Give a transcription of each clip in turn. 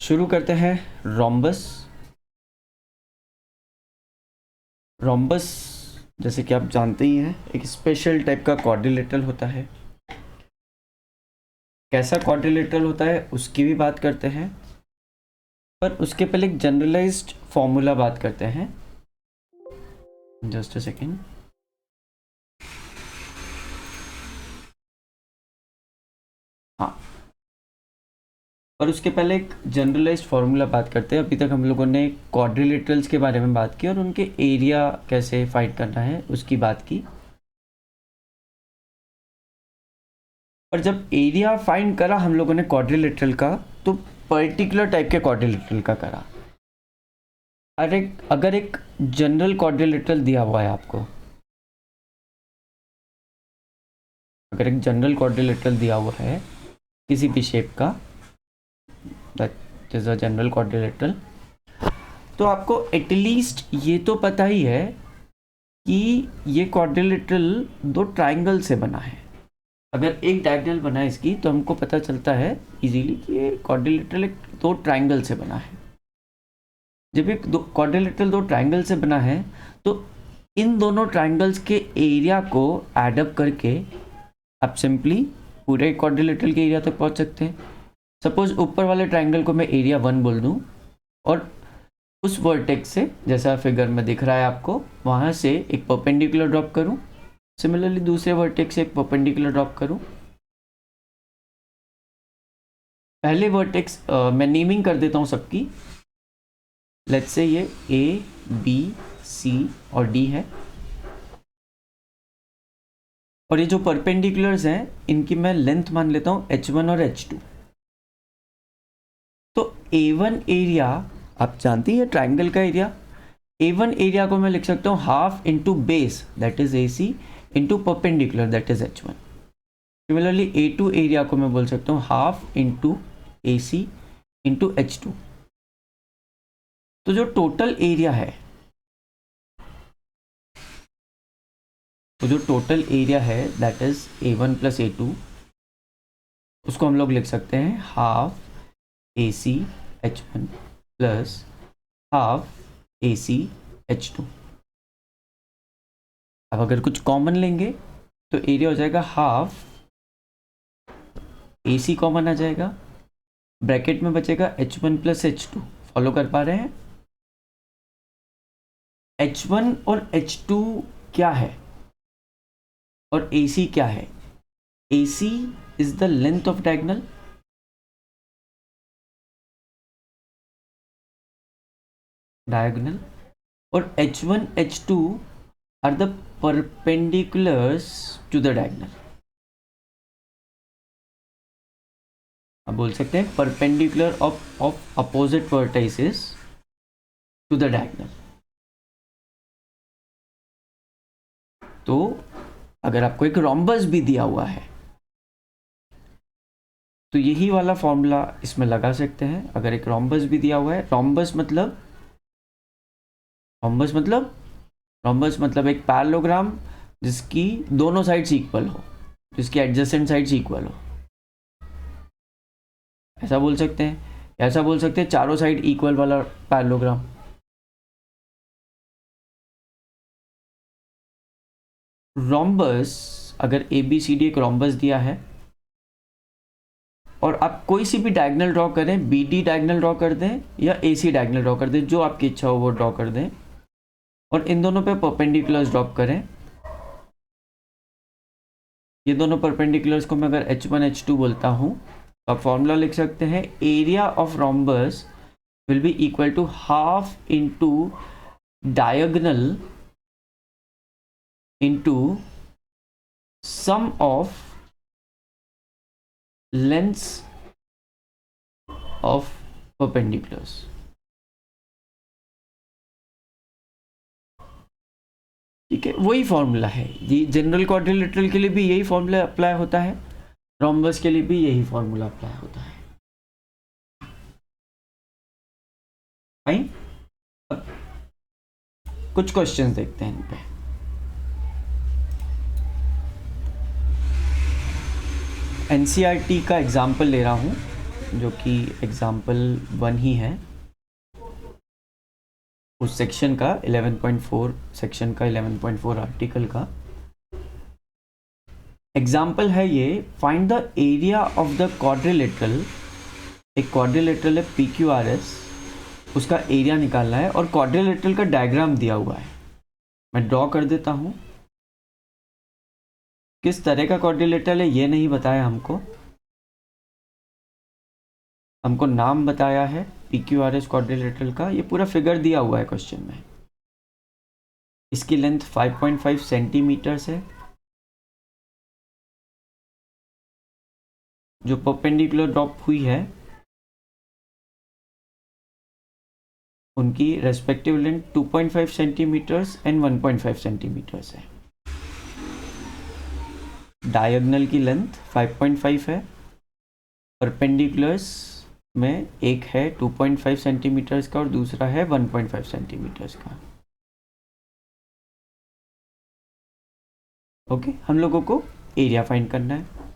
शुरू करते हैं। रोम्बस। रोम्बस जैसे कि आप जानते ही हैं एक स्पेशल टाइप का क्वाड्रिलेटरल होता है। कैसा क्वाड्रिलेटरल होता है उसकी भी बात करते हैं, पर उसके पहले एक जनरलाइज्ड फॉर्मूला बात करते हैं। Just a second. हाँ, पर उसके पहले एक जनरलाइज्ड फार्मूला बात करते हैं। अभी तक हम लोगों ने क्वाड्रिलेटरल्स के बारे में बात की और उनके एरिया कैसे फाइंड करना है उसकी बात की। और जब एरिया फाइंड करा हम लोगों ने क्वाड्रिलेटरल का, तो पर्टिकुलर टाइप के क्वाड्रिलेटरल का करा। अगर एक जनरल क्वाड्रिलेटरल दिया हुआ है आपको, अगर एक जनरल क्वाड्रिलेटरल दिया हुआ है किसी भी शेप का, that is a general quadrilateral, तो आपको एटलीस्ट ये तो पता ही है कि ये क्वाड्रिलेटरल दो ट्राइंगल से बना है। अगर एक डायगोनल बना है इसकी, तो हमको पता चलता है इजीली कि ये क्वाड्रिलेटरल एक दो ट्राइंगल से बना है। जब एक क्वाड्रिलेटरल दो ट्राइंगल से बना है, तो इन दोनों ट्राइंगल्स के एरिया को एडअप करके आप सिंपली पूरे क्वाड्रिलेटरल के एरिया तक पहुंच सकते हैं। सपोज ऊपर वाले ट्राइंगल को मैं एरिया 1 बोल दूं और उस वर्टेक्स से, जैसा फिगर में दिख रहा है आपको, वहां से एक परपेंडिकुलर ड्रॉप करूं। सिमिलरली दूसरे वर्टेक्स से एक परपेंडिकुलर ड्रॉप करूं। पहले वर्टेक्स मैं नेमिंग कर देता हूं सबकी। लेट्स से ये ए, बी, सी और डी है, और ये जो परपेंडिकुलर्स हैं इनकी मैं लेंथ मान लेता हूं h1 और h2। तो a1 एरिया, आप जानती हैं ट्राइंगल का एरिया, a1 एरिया को मैं लिख सकता हूं half into base that is ac into perpendicular that is h1। Similarly a2 area को मैं बोल सकता हूं half into ac into h2। तो जो टोटल एरिया है, तो जो टोटल एरिया है that is a1 plus a2, उसको हम लोग लिख सकते हैं half ac h1 plus half ac h2। अब अगर कुछ कॉमन लेंगे तो एरिया हो जाएगा हाफ ac कॉमन आ जाएगा, ब्रैकेट में बचेगा h1 प्लस h2। फॉलो कर पा रहे हैं? h1 और h2 क्या है और ac क्या है? ac is the length of diagonal, और h1 h2 are the perpendiculars to the diagonal। आप बोल सकते हैं perpendicular of opposite vertices to the diagonal। तो अगर आपको एक रोम्बस भी दिया हुआ है तो यही वाला फॉर्मूला इसमें लगा सकते हैं। अगर एक रोम्बस भी दिया हुआ है, रोम्बस मतलब एक पैरेललोग्राम जिसकी दोनों साइड्स इक्वल हो, जिसकी एडजेसेंट साइड्स इक्वल हो, ऐसा बोल सकते हैं। ऐसा बोल सकते हैं चारों साइड इक्वल वाला पैरेललोग्राम। रोम्बस, अगर ए बी सी डी एक रोम्बस दिया है और आप कोई सी भी डायगोनल ड्रॉ करें, बी डी डायगोनल ड्रॉ कर दें या ए सी डायगोनल ड्रॉ कर दें, जो आपकी इच्छा हो वो ड्रॉ कर दें, और इन दोनों पे परपेंडिकुलर्स ड्रॉप करें। ये दोनों परपेंडिकुलर्स को मैं अगर h1 h2 बोलता हूँ, तो आप फॉर्मूला लिख सकते हैं area of rhombus will be equal to half into diagonal into sum of lengths of perpendiculars. ठीक है, वही फॉर्मूला है। ये जनरल क्वाड्रिलेटरल के लिए भी यही फॉर्मूला अप्लाई होता है, रोम्बस के लिए भी यही फॉर्मूला अप्लाई होता है। फाइन, कुछ क्वेश्चंस देखते हैं इन पे। एनसीईआरटी का एग्जाम्पल ले रहा हूँ। जो कि एग्जाम्पल 1 ही है उस सेक्शन का 11.4 सेक्शन का 11.4 आर्टिकल का एग्जाम्पल है ये। Find the area of the quadrilateral, एक क्वाड्रिलेटरल है PQRS, उसका एरिया निकालना है और क्वाड्रिलेटरल का डायग्राम दिया हुआ है। मैं ड्रॉ कर देता हूँ। किस तरह का क्वाड्रिलेटरल है ये नहीं बताया हमको नाम बताया है PQRS क्वाड्रिलेटरल का। ये पूरा फिगर दिया हुआ है क्वेश्चन में। इसकी लेंथ 5.5 सेंटीमीटर्स है। जो परपेंडिकुलर ड्रॉप हुई है उनकी respective length 2.5 centimetres and 1.5 centimetres है। डायगोनल की लेंथ 5.5 है। परपेंडिकुलर्स में एक है 2.5 सेंटीमीटर्स का और दूसरा है 1.5 सेंटीमीटर्स का। ओके, हम लोगों को एरिया फाइंड करना है।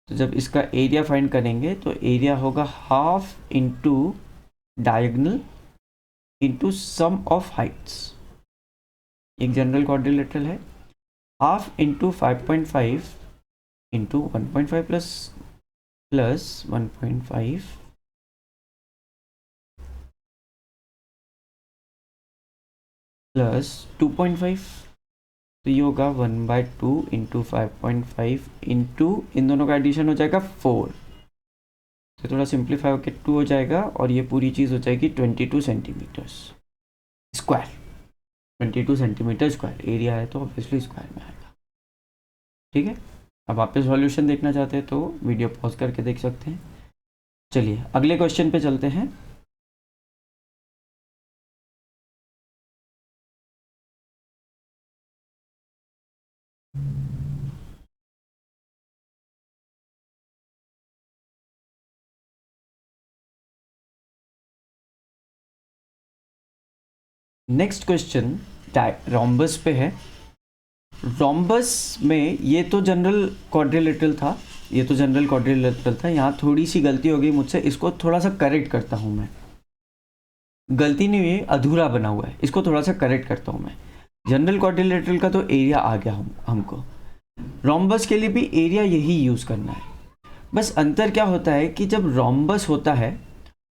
तो जब इसका एरिया फाइंड करेंगे तो एरिया होगा half into diagonal into sum of heights. एक जनरल क्वाड्रिलेटरल है। Half into 5.5 into 1.5 plus 1.5 plus 2.5, तो ये होगा 1/2 इंटू 5.5 इंटू इन दोनों का एडिशन हो जाएगा 4, तो थोड़ा सिंप्लीफाई होकर 2 हो जाएगा और ये पूरी चीज़ हो जाएगी 22 centimetres square. 22 centimetre square area है तो ऑब्वियसली स्क्वायर में आएगा। ठीक है, अब आप सॉल्यूशन देखना चाहते हैं तो वीडियो पॉज करके देख सकते हैं। चलिए अगले क्वेश्चन पे चलते हैं। नेक्स्ट क्वेश्चन रोम्बस पे है। रोम्बस में ये तो जनरल क्वाड्रिलेटरल था, यहाँ थोड़ी सी गलती हो गई मुझसे, इसको थोड़ा सा करेक्ट करता हूँ मैं। गलती नहीं हुई, अधूरा बना हुआ है, इसको थोड़ा सा करेक्ट करता हूँ मैं। जनरल क्वाड्रिलेटरल का तो एरिया आ गया हमको, रोम्बस के लिए भी एरिया यही यूज़ करना है। बस अंतर क्या होता है कि जब रोम्बस होता है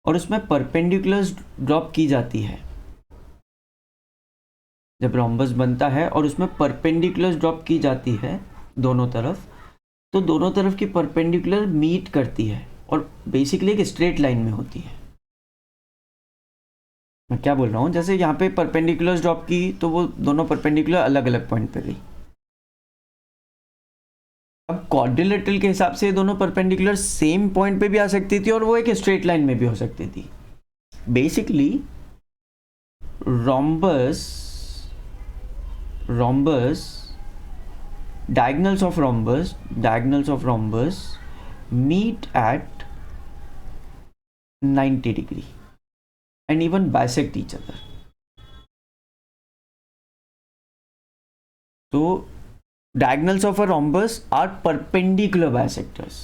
और उसमें परपेंडिकुलर्स ड्रॉप की जाती है, जब रोम्बस बनता है और उसमें परपेंडिकुलर्स ड्रॉप की जाती है दोनों तरफ, तो दोनों तरफ की परपेंडिकुलर मीट करती है और बेसिकली एक स्ट्रेट लाइन में होती है। मैं क्या बोल रहा हूँ, जैसे यहाँ पे परपेंडिकुलर्स ड्रॉप की तो वो दोनों परपेंडिकुलर अलग अलग पॉइंट पे गई। अब क्वाड्रिलेटरल के हिसाब से दोनों परपेंडिकुलर सेम पॉइंट पे भी आ सकती थी और वो एक स्ट्रेट लाइन में भी हो सकती थी। Basically rhombus diagonals of rhombus meet at 90 degree and even bisect each other. So diagonals of a rhombus are perpendicular bisectors.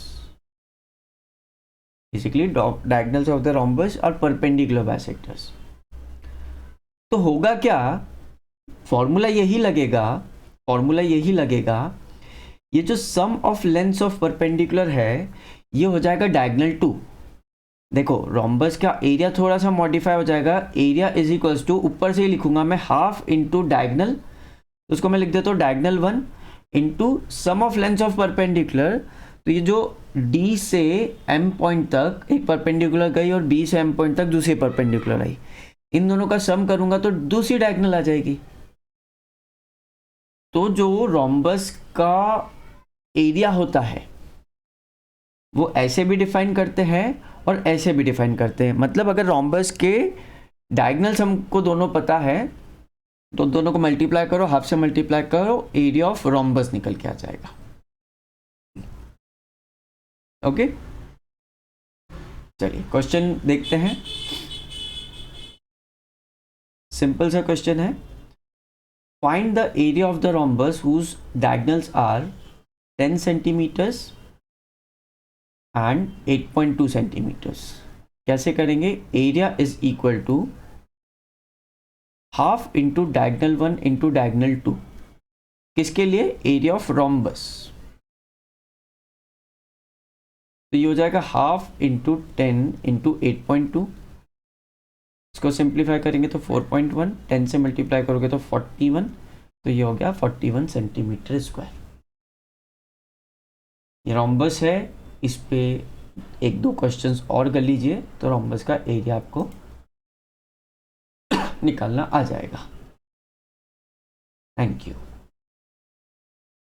Basically diagonals of the rhombus are perpendicular bisectors. तो होगा क्या, formula यही लगेगा, ये जो सम ऑफ लेंथ्स ऑफ परपेंडिकुलर है ये हो जाएगा डायगोनल 2। देखो रोम्बस का एरिया थोड़ा सा मॉडिफाई हो जाएगा, एरिया इज इक्वल्स टू, ऊपर से ही लिखूंगा मैं, हाफ इंटू डायगोनल, उसको मैं लिख देता हूँ diagonal 1 into sum of lengths of perpendicular. तो ये जो D से M पॉइंट तक एक परपेंडिकुलर गई और B से M पॉइंट तक दूसरी परपेंडिकुलर आई, इन दोनों का सम करूंगा तो दूसरी डायगोनल आ जाएगी। तो जो रोम्बस का एरिया होता है वो ऐसे भी डिफाइन करते हैं और ऐसे भी डिफाइन करते हैं। मतलब अगर रोम्बस के डायगोनल्स हमको दोनों पता है तो दोनों को मल्टीप्लाई करो, हाफ से मल्टीप्लाई करो, एरिया ऑफ रोम्बस निकल के आ जाएगा। ओके, चलिए क्वेश्चन देखते हैं। सिंपल सा क्वेश्चन है, find the area of the rhombus whose diagonals are 10 centimetres and 8.2 centimetres. कैसे करेंगे? Area is equal to half into diagonal 1 into diagonal 2। किसके लिए? Area of rhombus. तो ये हो जाएगा हाफ इंटू 10 इंटू 8.2। इसको सिंप्लीफाई करेंगे तो 4.1, 10 से मल्टीप्लाई करोगे तो 41, तो ये हो गया 41 सेंटीमीटर स्क्वायर। ये रोम्बस है। इस पे एक दो क्वेश्चंस और कर लीजिए तो रोम्बस का एरिया आपको निकालना आ जाएगा। Thank you.